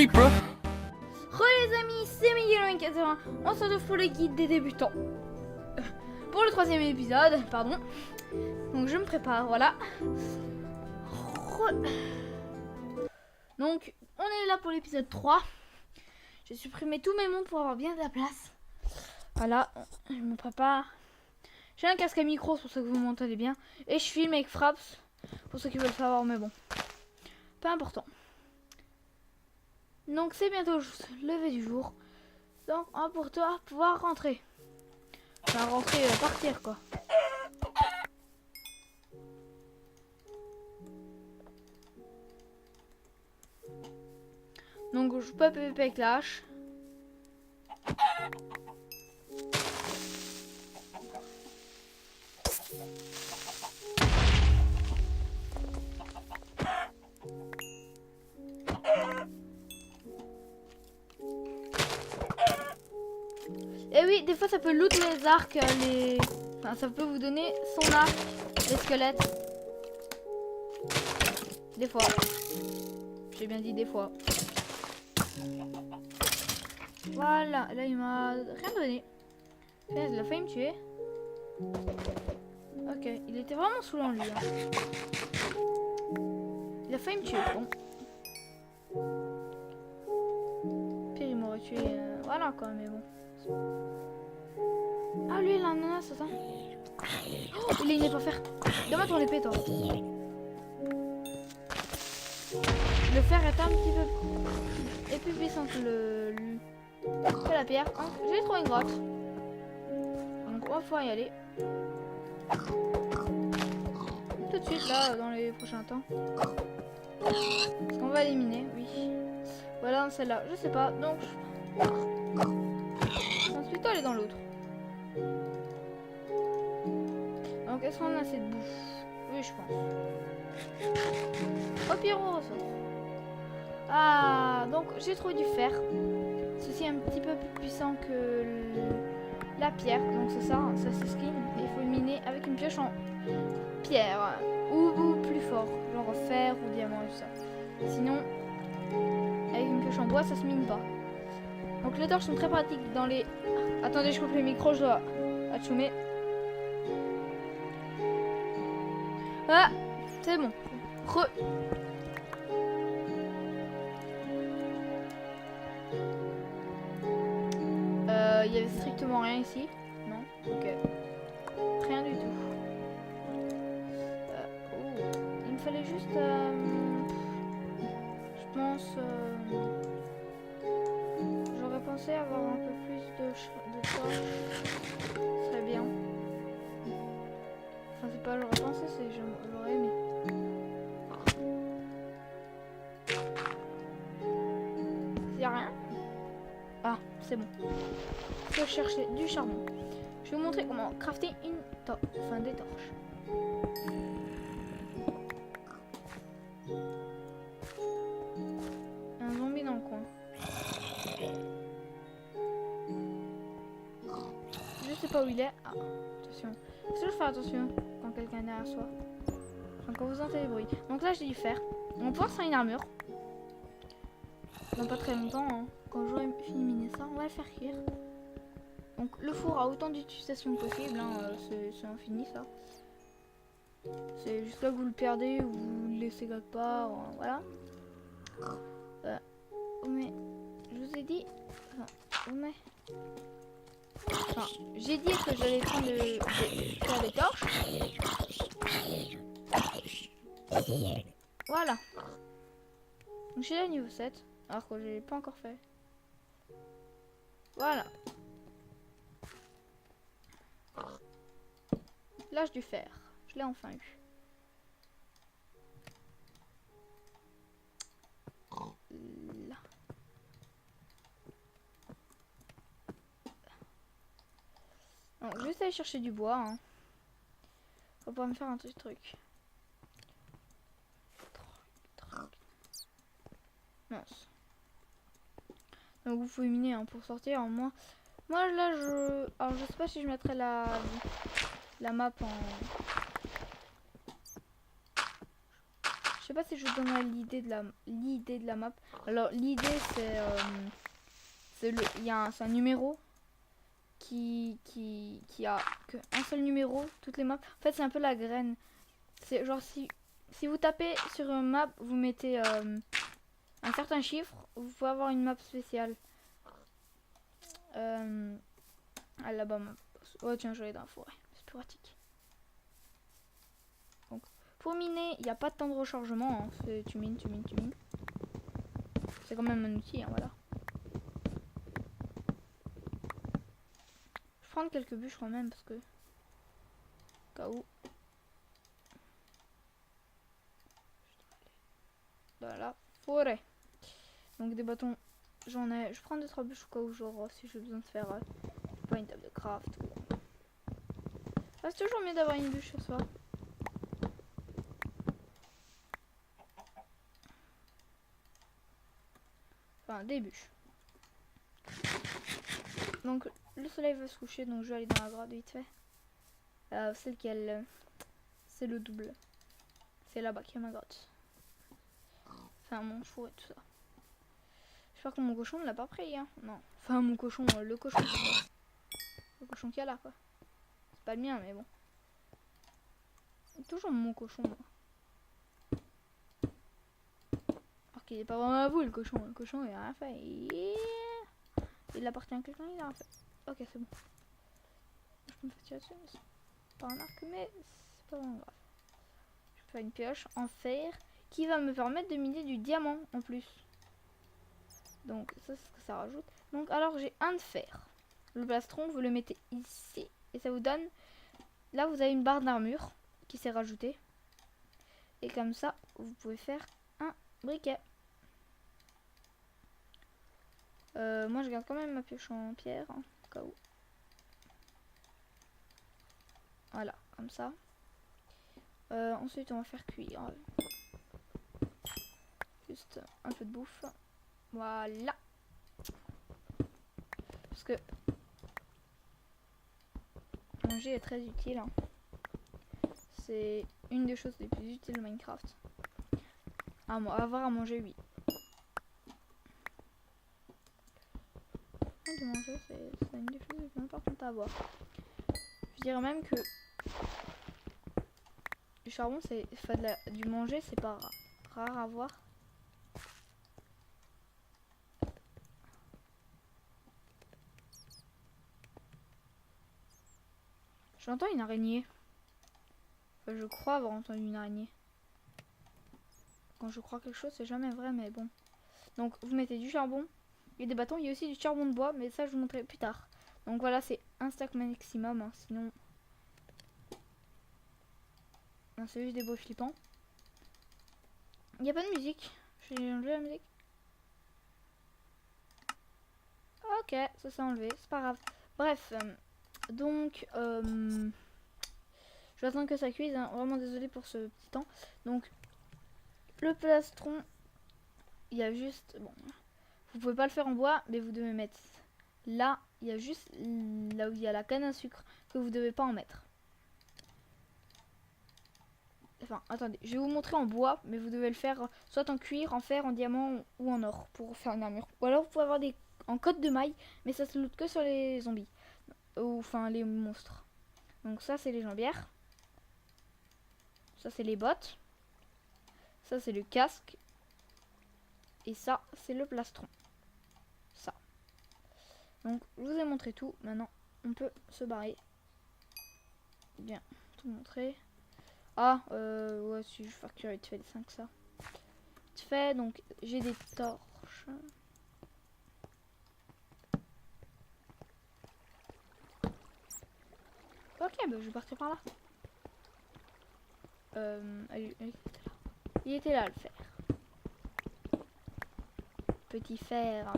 creep, bro. Re les amis, c'est Miguel81. On se retrouve pour le guide des débutants. Pour le 3e épisode, pardon. Donc je me prépare, voilà. Donc on est là pour l'épisode 3. J'ai supprimé tous mes montres pour avoir bien de la place. Voilà, je me prépare. J'ai un casque à micro, c'est pour ça que vous m'entendez bien. Et je filme avec Fraps, pour ceux qui veulent savoir, mais bon. Pas important. Donc c'est bientôt le lever du jour. Donc on va pour toi pouvoir rentrer. Enfin rentrer, partir quoi. Donc je peux PVP avec la hache. Et oui, des fois ça peut loot les arcs, enfin ça peut vous donner son arc, les squelettes. Des fois. J'ai bien dit des fois. Voilà, là il m'a rien donné. Il a failli me tuer. Ok, il était vraiment saoulant lui. Hein. Il a failli me tuer, bon. Pire il m'aurait tué, voilà quoi, mais bon. Ah lui il a un ananas, attends. Oh, il est une épée à faire. Donne-moi ton épée toi. Le fer est un petit peu plus puissant que la pierre. J'ai trouvé une grotte. Donc on va pouvoir y aller. Tout de suite là dans les prochains temps. Parce qu'on va éliminer, oui. Voilà celle-là, je sais pas. Donc je pense plutôt aller dans l'autre. Donc est-ce qu'on a assez de bouffe? Oui je pense. Au pire on ressort. Ah donc j'ai trouvé du fer. Ceci est un petit peu plus puissant que la pierre. Donc c'est ça, ça c'est skin. Il faut le miner avec une pioche en pierre. Ou plus fort, genre fer ou diamant et tout ça. Sinon, avec une pioche en bois ça se mine pas. Donc les torches sont très pratiques dans les... Attendez, je coupe le micro, je dois achoumer. Ah, c'est bon. Il y avait strictement rien ici. Non, ok. Rien du tout. Oh. Il me fallait juste... je pense... j'aurais pensé avoir un peu plus de torches. Ce serait bien. Enfin, c'est pas j'aurais pensé, c'est j'aurais aimé. Y'a rien? Ah, c'est bon. Je cherchais du charbon. Je vais vous montrer comment crafter une torche, enfin des torches. Un zombie dans le coin. Je sais pas où il est. Ah, attention. Est-ce que je fais attention quand quelqu'un est derrière soi? Enfin, quand vous entendez des bruits. Donc là, j'ai du fer. On pense à une armure. Dans pas très longtemps, hein. Quand j'aurai fini de miner ça, on va le faire cuire. Donc le four a autant d'utilisation possible, hein. C'est infini ça. C'est jusqu'à que vous le perdez ou vous le laissez quelque part, voilà. Mais je vous ai dit, enfin, j'ai dit que j'allais prendre faire des torches. Voilà. Donc j'ai le niveau 7, alors que je l'ai pas encore fait. Voilà. L'âge du fer. Je l'ai enfin eu. Là. Donc, je vais aller chercher du bois. Hein. On va pas me faire un petit truc. Mince. Donc vous pouvez miner hein, pour sortir. Moi là alors je sais pas si je mettrai la map en... Je sais pas si je vous donnerai l'idée de la map. Alors l'idée c'est un numéro qui a qu'un seul numéro, toutes les maps. En fait c'est un peu la graine. C'est genre si vous tapez sur une map, vous mettez un certain chiffre, vous pouvez avoir une map spéciale. Alabama. Oh tiens, je vais dans la forêt, c'est plus pratique. Donc pour miner, il n'y a pas de temps de rechargement, hein. Tu mines. C'est quand même un outil, hein, voilà. Je vais prendre quelques bûches quand même parce que au cas où. Dans la forêt. Donc des bâtons, j'en ai. Je prends 2-3 bûches au cas où, genre si j'ai besoin de faire pas une table de craft. Ah, c'est toujours mieux d'avoir une bûche ce soir. Enfin des bûches. Donc le soleil va se coucher, donc je vais aller dans la grotte vite fait. C'est lequel? C'est le double. C'est là-bas qu'il y a ma grotte. Enfin mon four et tout ça. J'espère que mon cochon ne l'a pas pris, hein. Non. Enfin mon cochon, le cochon. Le cochon qu'il y a là, quoi. C'est pas le mien, mais bon. C'est toujours mon cochon, moi. Alors qu'il est pas vraiment à vous, le cochon. Le cochon, il a rien fait. Il appartient à quelqu'un, il a rien fait. Ok, c'est bon. Je peux me faire tirer dessus, mais c'est pas un arc, mais c'est pas vraiment grave. Je peux faire une pioche en fer qui va me permettre de miner du diamant en plus. Donc ça, c'est ce que ça rajoute. Donc alors j'ai un de fer. Le plastron, vous le mettez ici et ça vous donne. Là, vous avez une barre d'armure qui s'est rajoutée. Et comme ça, vous pouvez faire un briquet. Moi, je garde quand même ma pioche en pierre, hein, au cas où. Voilà, comme ça. Ensuite, on va faire cuire. Juste un peu de bouffe. Voilà. Parce que manger est très utile, hein. C'est une des choses les plus utiles de Minecraft. Avoir à manger, oui. De manger, c'est une des choses les plus importantes à avoir. Je dirais même que du charbon, c'est du manger, c'est pas rare à voir. J'entends une araignée. Enfin, je crois avoir entendu une araignée. Quand je crois quelque chose, c'est jamais vrai, mais bon. Donc, vous mettez du charbon et des bâtons. Il y a aussi du charbon de bois, mais ça, je vous montrerai plus tard. Donc voilà, c'est un stack maximum, hein, sinon... Non, c'est juste des beaux flippants. Il n'y a pas de musique. J'ai enlevé la musique. Ok, ça s'est enlevé, c'est pas grave. Bref, donc... je vais attendre que ça cuise, hein. Vraiment désolé pour ce petit temps. Donc, le plastron, il y a juste... Bon, vous pouvez pas le faire en bois, mais vous devez mettre... Là, il y a juste là où il y a la canne à sucre que vous devez pas en mettre. Enfin, attendez, je vais vous montrer en bois, mais vous devez le faire soit en cuir, en fer, en diamant ou en or pour faire une armure. Ou alors vous pouvez avoir des en cotte de maille, mais ça se loot que sur les zombies. Ou enfin les monstres. Donc ça c'est les jambières. Ça c'est les bottes. Ça c'est le casque. Et ça c'est le plastron. Ça. Donc je vous ai montré tout. Maintenant on peut se barrer. Bien, tout montrer. Ouais, si je vais faire cuire, tu fais des 5 ça. Tu fais donc j'ai des torches. Ok, bah je vais partir par là. Il était là le fer. Petit fer.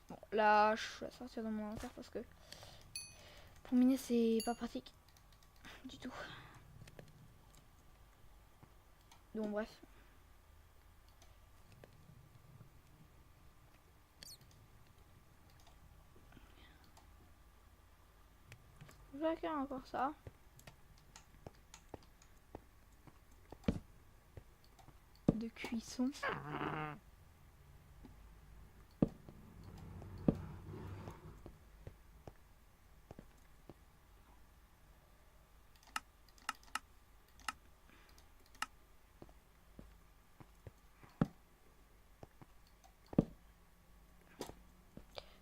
Bon, là, je vais sortir dans mon inventaire parce que pour miner, c'est pas pratique du tout. Donc, bref. Je vais acquérir encore ça. De cuisson.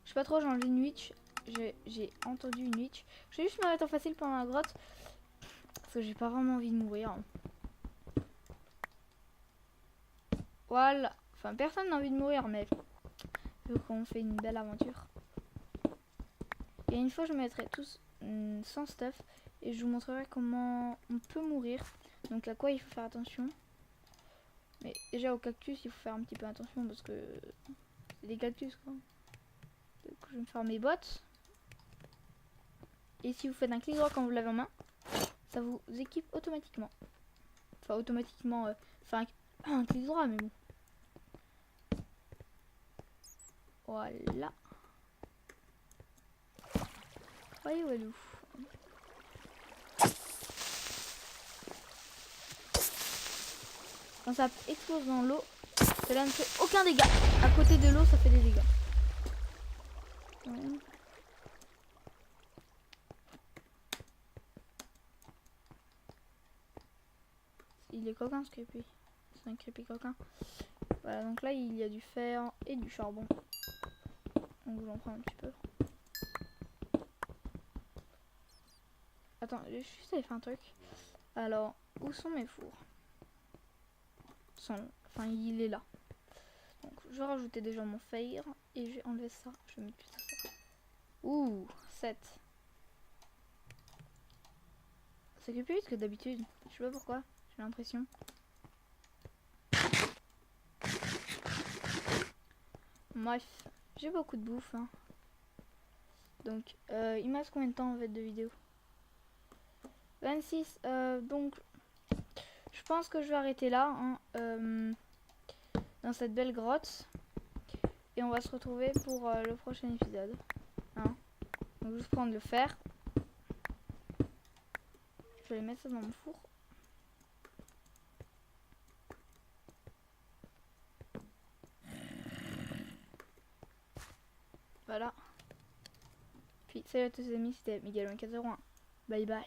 Je sais pas trop, j'ai enlevé une witch. J'ai entendu une witch. Je vais juste me mettre en facile pendant la grotte. Parce que j'ai pas vraiment envie de mourir. Voilà. Enfin, personne n'a envie de mourir, mais vu qu'on fait une belle aventure. Et une fois, je mettrai tous sans stuff. Et je vous montrerai comment on peut mourir. Donc à quoi il faut faire attention. Mais déjà au cactus, il faut faire un petit peu attention parce que c'est des cactus quoi. Donc je vais me faire mes bottes. Et si vous faites un clic droit quand vous l'avez en main, ça vous équipe automatiquement. Enfin automatiquement, enfin un clic droit mais bon. Voilà. Voyez où est l'eau. Quand ça explose dans l'eau, cela ne fait aucun dégât. À côté de l'eau, ça fait des dégâts. Ouais. Il est coquin ce creepy. C'est un creepy coquin. Voilà, donc là il y a du fer et du charbon. Donc j'en prends un petit peu. Attends, je suis juste allé faire un truc. Alors, où sont mes fours? Enfin, il est là. Donc, je vais rajouter déjà mon fer et je vais enlever ça. Je vais mettre plutôt ça. Ouh, 7. C'est que plus vite que d'habitude. Je sais pas pourquoi, j'ai l'impression. Bref, j'ai beaucoup de bouffe. Hein. Donc, il me reste combien de temps en fait de vidéo? 26. Donc, je pense que je vais arrêter là. Hein, dans cette belle grotte. Et on va se retrouver pour le prochain épisode. Hein. Donc, juste prendre le fer. Je vais mettre ça dans mon four. Voilà. Puis salut à tous les amis, c'était Miguel 401. Bye bye.